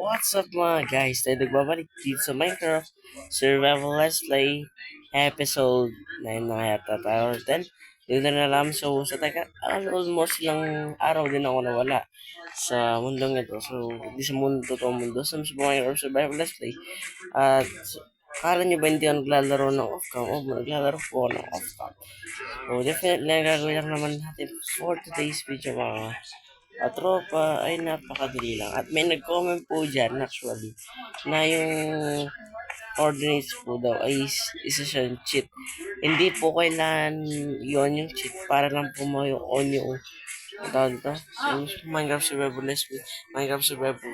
What's up mga guys? Tayo nagbabalik dito sa Minecraft Survival Let's Play episode 9 na yata tayo or 10. Dito na alam, so sa taga almost lang araw din ako nawala sa mundong ito. So hindi sa mundo, totoo mundo, sa Minecraft Survival Let's Play. At akala nyo ba hindi ako naglalaro ng off-cam? Oh, naglalaro po ako ng off-cam. So definitely ang gagawin lang naman natin for today's video mga tropa ay napakadali lang. At may nag-comment po dyan actually na yung coordinates po daw ay isa siyang cheat. Hindi po kailangan yon yung cheat para lang po mo yung on yung tawag dito. So, Minecraft Survival Let's Play. Minecraft Survival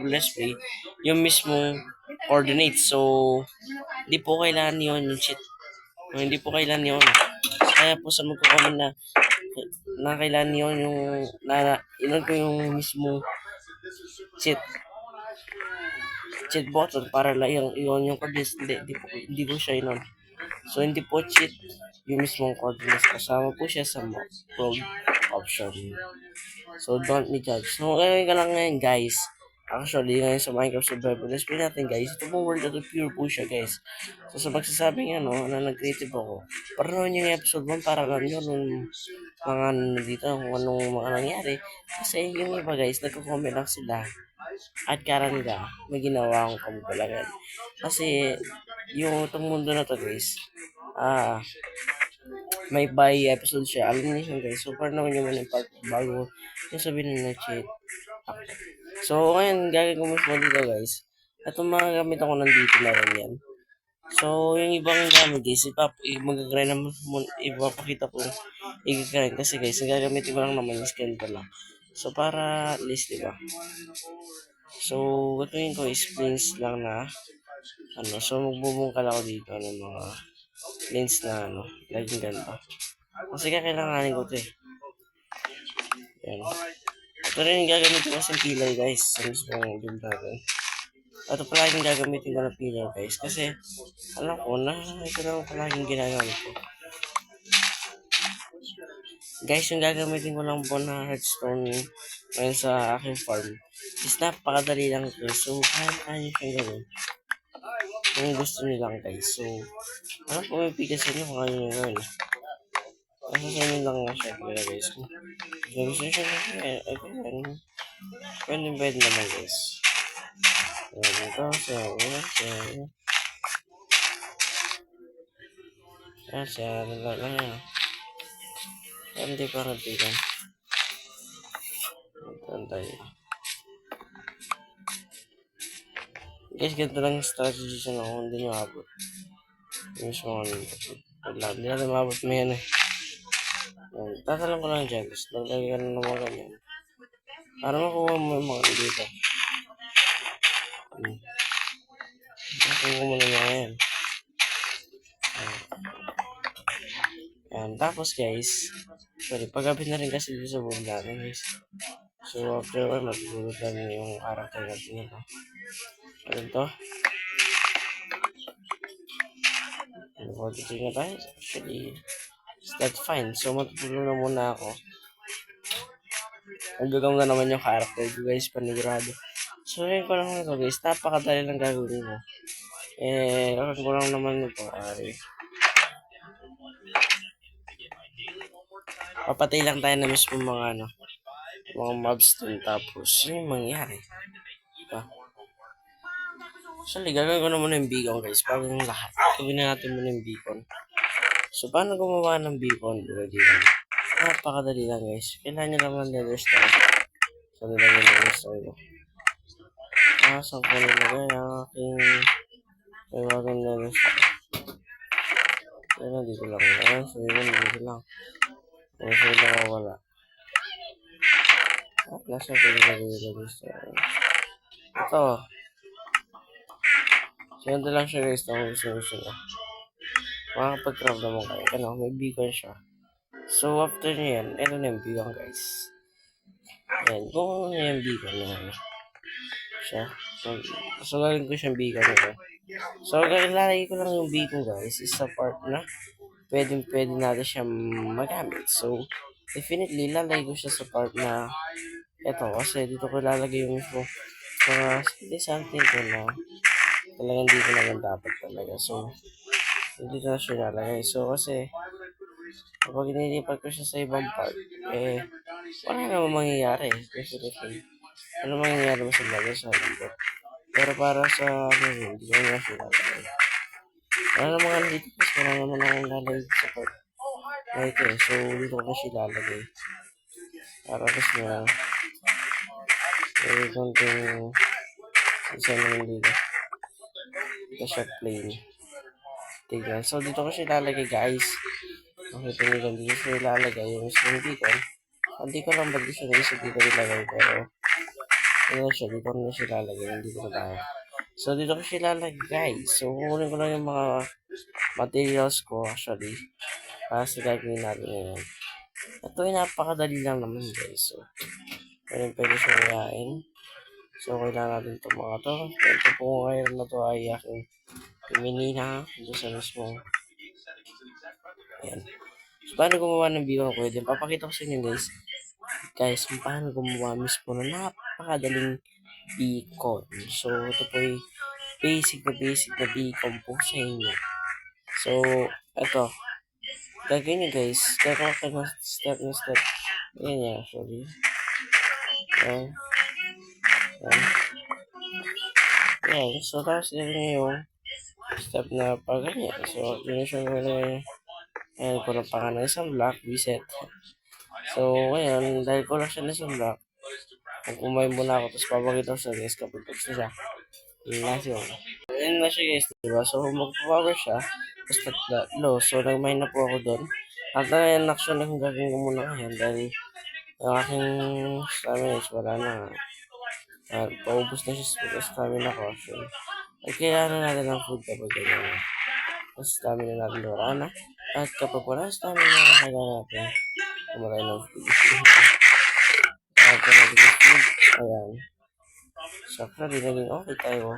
Let's Play yung mismong coordinates. So, hindi po kailangan yon yung cheat. Hindi po kailangan yon. Kaya po sa magko-comment na kailangan yun yung inon ko yung mismo cheat button para lang yung coordinates. Hindi po siya inon. So hindi po cheat yung mismong coordinates, kasama po siya sa mode option. So don't be judge. So ngayon ka lang ngayon guys. Actually, ngayon sa Minecraft Survival Let's Play natin guys, ito pong world of pure po siya guys. So sa magsasabing na nag-creative ako, parang yung episode 1 para lang yun yung mga dito kung anong mga nangyari. Kasi yung iba guys, nagko-comment lang sila at karanga, may ginawa akong kamubalangan. Kasi yung itong mundo na to guys, may by episode siya. Alam niyo guys, so parang naman yung mga part bago yung sabihin na cheat. So, ngayon, gagawin ko mismo dito guys. Itong mga gamit ako nandito na rin yan. So, yung ibang gamit guys, mag-grind naman, ipapakita ko i-grind kasi guys, ang gagamitin ko lang naman yung skeleton lang. So, para at least, diba? So, gagawin ko is plains lang na, so magbubungkal ako dito ng mga plains na, laging ganito. Kasi kakailanganin ko ito eh. Yan. Ito rin yung gagamitin ko kasing pillar guys, sa mismong build natin. Ito palaging gagamitin ko na pillar guys, kasi alam ko na ito lang palaging ginagamit ko. Guys, yung gagamitin ko lang po na redstone ngayon sa aking farm is napakadali lang ito. So, kaya siyang gawin. Kung gusto nyo lang guys. So, alam ko may pikas sa inyo kung ano nyo gawin. Kasi sa inyo lang siya guys. Kung gusto nyo siya again, pwede naman guys. Ayan ito, hindi pa natigan. Tayo. Guys, ganito lang yung strategy siya na kung hindi nyo abot. Yung hindi natin maabot mo yan eh. Tatalang ko lang dyan. Guys, naglagay ka na ng mga ganyan. Para makuha mo yung mga dito. Makuha mo na mga yan. Tapos guys, pagkabit na rin kasi dito sa buong natin guys. So after all, matutulog lang yung character natin ito. Ano to? Mag-check na tayo. Actually, that's fine. So matutulog na muna ako. Nagagawin na naman yung character ko guys, panigurado. So yun ko lang ito guys, napakadali lang gagawin mo. Gagawin ko lang naman ito. Papatay lang tayo na mismo mga mobs dun, tapos yung mangyari. Actually, gagawin ko na muna yung beacon guys, bago yung lahat. Gawin na natin muna yung beacon. So, paano gumawa ng beacon? Napakadali lang guys. Kailangan nyo naman redstone. So, nilagay na redstone ko. Saan ko nilagay ang aking bagong redstone. Kaya dito lang. So, yun, dito lang. So, lang wala. Nasa ko nilagay yung redstone. Ito. So, yun lang siya guys. Gusto nyo. Makakapag-craft naman kayo. May beacon siya. So, after nyo yan, ito na yung beacon guys. Ayan, kung ano yung beacon na siya. So, gagawin ko siyang beacon ito. So, lalagay ko lang yung beacon guys is sa part na pwede natin siya magamit. So, definitely, lalagay ko siya sa part na eto, kasi dito ko ilalagay yung mismo mga something ko na talagang dito naman dapat talaga. So, dito na siya ilalagay. So, kasi, kapag inilipat ko siya sa ibang part, wala naman mangyayari. Definitely. Ano mangyayari mo sa bagay sa likod? Pero para sa, hindi ko na siya ilalagay. Wala naman nga dito, kasi wala naman akong lalagay sa part. Right eh. So, dito ko na siya ilalagay. Para kasi na, konting design naman dito. Ito siya plain. Tignan. So, dito ko siya ilalagay, guys. Makita nyo lang, dito siya ilalagay. Yung mismong dito. Hindi ko lang ba't siya naisip dito ilalagay. Pero, ano siya, dito ko na siya ilalagay. Hindi ko na. So, dito ko siya ilalagay, guys. So, kukunin ko lang yung mga materials ko, actually. Para sa gagawin natin ngayon. Ito ay napakadali lang naman, guys. So, pwede siya kayain. So, kailangan natin itong mga to. Ito po ngayon na to ay aking piminina. Ito sa mismo. Ayan. So, paano gumawa ng bacon ko? Then, papakita ko sa inyo, guys. Guys, kung paano gumawa mismo na napakadaling bacon. So, ito po ay basic na bacon po sa inyo. So, ito. Gagawin nyo, guys. Gagawa ka ng step na step. Ayan yan, actually. Ayan. Ayan. Ayan. So, tapos gagawin nyo yung step na pag ganyan. So, yun siya gagawin. Ayan ko ng pangalan isang block, reset. So, ngayon, dahil ko lang siya na isang block, kung kumain muna ako, tapos papakita ko sa guys kapag tapos na siya. Yun na siya. Ayan na siya guys, diba? So, mag-power siya, tapos low. So, nag-mine na po ako doon. At ngayon, actually, kung gagawin ko muna ngayon, dahil yung aking stamina is wala na. At paubos na siya sa stamina ko, actually. At kailangan natin ng food kapag ganyan. Tapos stamina natin wala na. At kapag wala stamina, kailangan natin kumain ng food. Kaya natin ng food. Ayan. So, actually, naging okay tayo.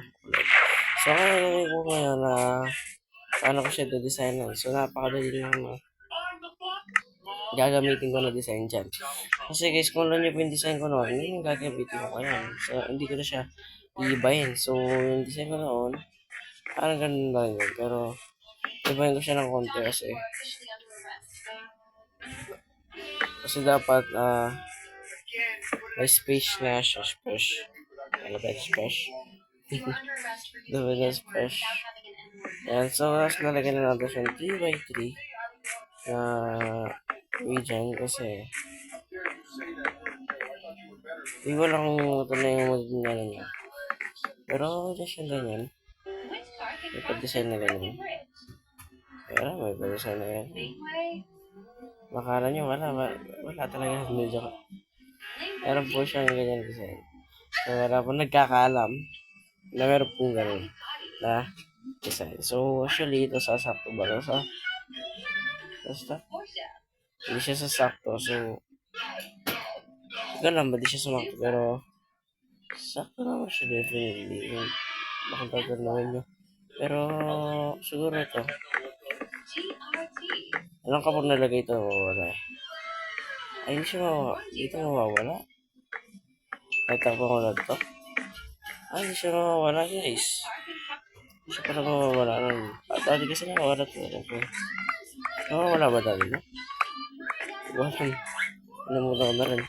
So, kaya ko ngayon na paano ko siya do-designan. So, napakadali lang na gagamitin ko na design dyan. Kasi guys, kung alam niyo po yung design ko noon, yun yung gagamitin ko ngayon. So, hindi ko na siya iibahin. So, yung design ko noon, parang ganun lang yun. Pero, ibahin ko siya ng konti kasi dapat, may space na siya, space. Ano ba, space? Dapat na space. Yan, so, mas nalagyan na natin siyang 3x3 na region kasi hindi ko lang kung ito na yung magiging gano'n niya. Pero, just yung ganyan. May pag-design na ganyan. Pero, may pag-design na ganyan. Makala nyo, wala talaga. Medyo ka. Meron po siyang ganyan design. So, wala po nagkakaalam na meron pong ganun na design. So, actually, ito sasakto ba? Basta, hindi siya sasakto. So, ganun ba? Di siya sumakto. Pero, sakto naman siya definitely. Bakit tatanungin nyo? Pero, siguro ito. Alam ka pag nalagay ito, mawawala. Ay, hindi siya mawawala. Dito mawawala. Ay, takbo ko na ito. Ay, hindi siya mawawala, guys. Hindi siya pala mawawala. Dati kasi mawawala ito. Mawawala ba dati, no? Wala. Namuta ko na rin.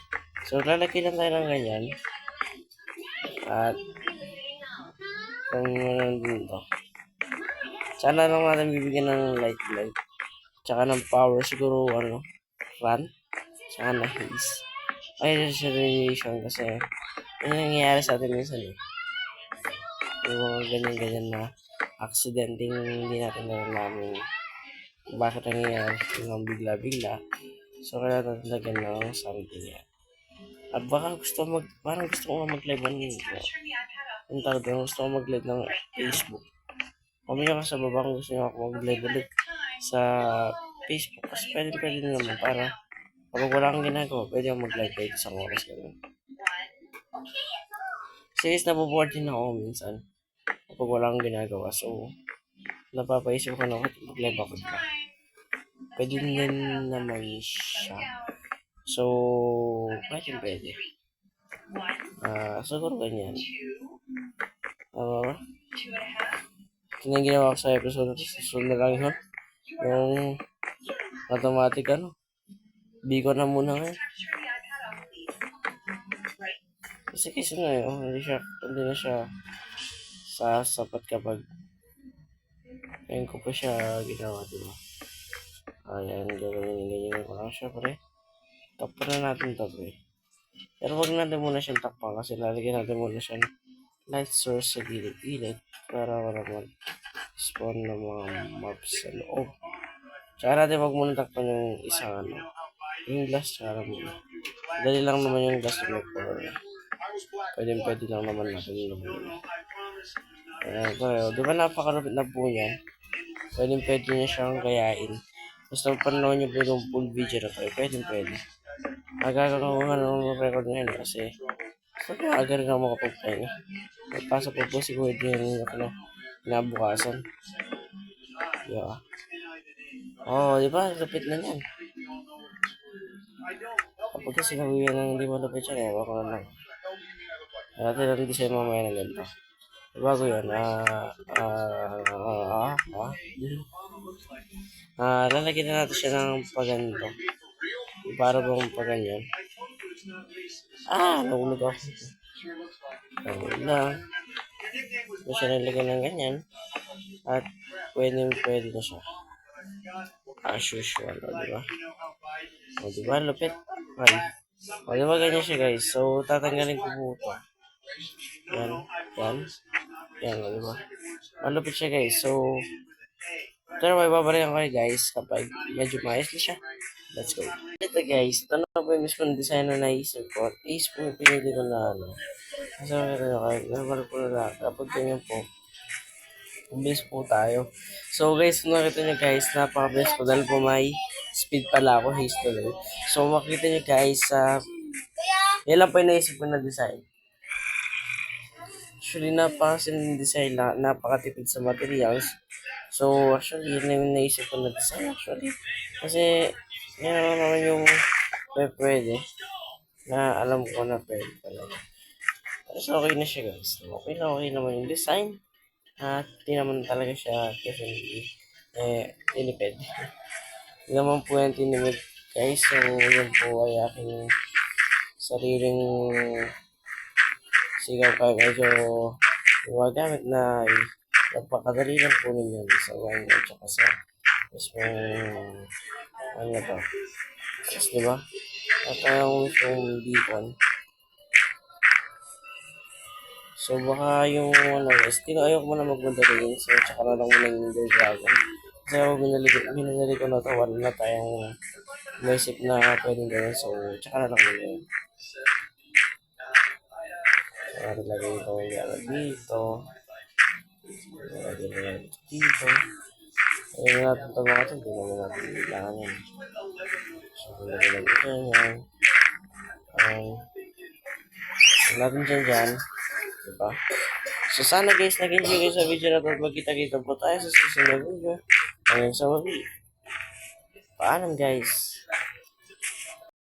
So, lalagay lang tayo ng ganyan. At, kung nandun ito. Sana lang natin bibigyan ng light. Tsaka ng power siguro, fan. Tsaka na haze. Ay, radiation kasi yun yung nangyayari sa atin minsan eh. Yung mga ganyan-ganyan na accidenting hindi natin nalalaman bakit nangyayari yung bigla-bigla. So, kaya natin lagyan ng something yan. At baka parang gusto ko mag-live yung tawag doon, gusto ko mag-live ng Facebook. Pamilya ka sa baba kung gusto nyo ako mag-live ulit sa Facebook. Kasi pwede naman para kapag wala kang ginagawa, pwede akong mag-live kahit isang oras ganun. Kasi naboboard din ako minsan kapag wala kang ginagawa. So, napapaisip ko na mag-live ako diba? Pwede din naman siya. So, pwede. Siguro ganyan. Ito na yung ginawa ko sa episode. Susunod na lang yun. Yung automatic Bigo na muna ngayon. Kasi na hindi na siya sasapat kapag ngayon ko pa siya ginawa, diba? Ayan, ganyan ko lang siya, pre. Takpan na natin ito, pre. Pero wag natin muna siyang takpan kasi lalagyan natin muna siya ng light source sa gilid-gilid para wala mag-spawn ng mga mobs sa loob. Tsaka natin wag muna takpan yung isang yung glass, tsaka muna. Dali lang naman yung glass na may pwede lang naman natin naman. Pero, di ba napakarapit na po yan? Pwede niya siyang gayain. Basta panoorin niyo po yung full video na kayo. Pwede. Magkakaroon ng record ngayon kasi aga rin ako makapagpahinga. Magpasa po si Kuya din yung kinabukasan. Yeah. Di ba? Lapit na yan. Kapag kasi nabuyan ng hindi malapit siya, ewan ko na lang. Natin lang design mamaya ng ganito. Bago yun, lalagyan na natin siya ng paganto. Para bang paganyan. Nahulog ako. Nahulog lang. Ito siya nalagyan ng ganyan. At pwede na siya. As usual, diba? Diba, lupit. Diba ganyan siya, guys. So, tatanggalin ko po ito. Yan, diba? Malupit siya, guys. So, pero may babalikan ko guys kapag medyo maayos na siya. Let's go. Ito guys, ito na po yung mismong design na naisip ko. Is po yung pinili ko na Kasi naman po na kapag ganyan po, mabilis po tayo. So guys, kung nakita nyo guys, napaka-best ko dahil po may speed pala ako, haste tuloy. So makikita nyo guys, yan lang po yung naisip ko na design. Actually, napakasimple design na napakatipid sa materials. So, actually, yun na yung naisip ko na design actually. Kasi, yan naman yung pwede na alam ko na pwede talaga. So, okay na siya guys. Okay naman yung design. At di naman talaga siya definitely tinipid. Hindi naman po yan tinimid guys. So, yun po ay aking sariling sigaw kayo medyo gumagamit na napakadali lang po ninyo sa wine at saka sa mismong to kasi diba at yung mismong beacon. So baka yung guys ayaw ko muna magmadali so tsaka na lang muna yung Ender Dragon kasi ako binali ko na to wala na tayong maisip na pwedeng gawin so tsaka na lang muna yun. Lagay ito dito. Lagay na dito. Lagay natin ito mga ito. Hindi naman natin kailangan yan. So, lagay na dito yan. Natin dyan. Diba? So, sana guys, nag-enjoy kayo sa video na ito at magkita-kita po tayo sa susunod na video. Hanggang sa muli. Paalam guys.